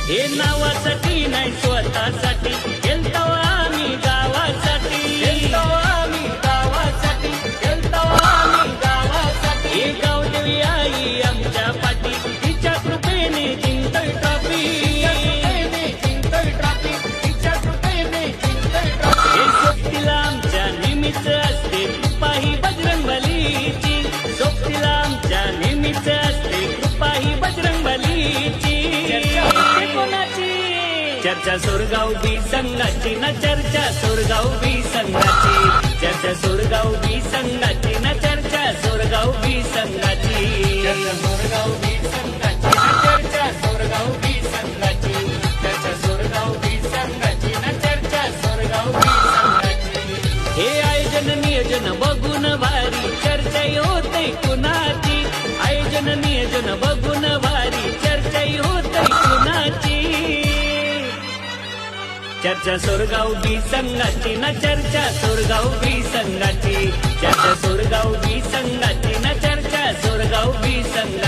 हे नावासाठी नाही स्वतःसाठी गेलतो आम्ही गावासाठी, गेलतो आम्ही गावासाठी, गेलतो आम्ही गावासाठी। हे गावदेवी आई आमच्या पाठी, तिच्या कृपेने जिंकतोय ट्रॉफी, जिंकतोय ट्रॉफी, तिच्या कृपेने जिंकतोय ट्रॉफी। हे सोबतीला आमच्या नेहमीच असते कृपा ही बजरंगबलीची, सोबतीला आमच्या नेहमीच असते कृपा ही बजरंगबलीची। चर्चा सोरगाव बी संघाची ना, चर्चा सोरगाव बी संघाची, चर्चा सोरगाव बी संघाची ना, चर्चा सोरगाव बी संघाची, चर्चा सोरगाव बी संघाची ना, चर्चा सोरगाव बी संघाची, चर्चा सोरगाव बी संघाची ना, चर्चा सोरगाव बी संघाची। हे आयोजन नियोजन बघून भारी चर्चा होते कुणाची, आयोजन नियोजन बघून भारी चर्चा होते कुणाची। चर्चा सोरगाव बी संघाची ना, चर्चा सोरगाव बी संघाची, चर्चा सोरगाव बी संघाची ना, चर्चा सोरगाव बी संघाची।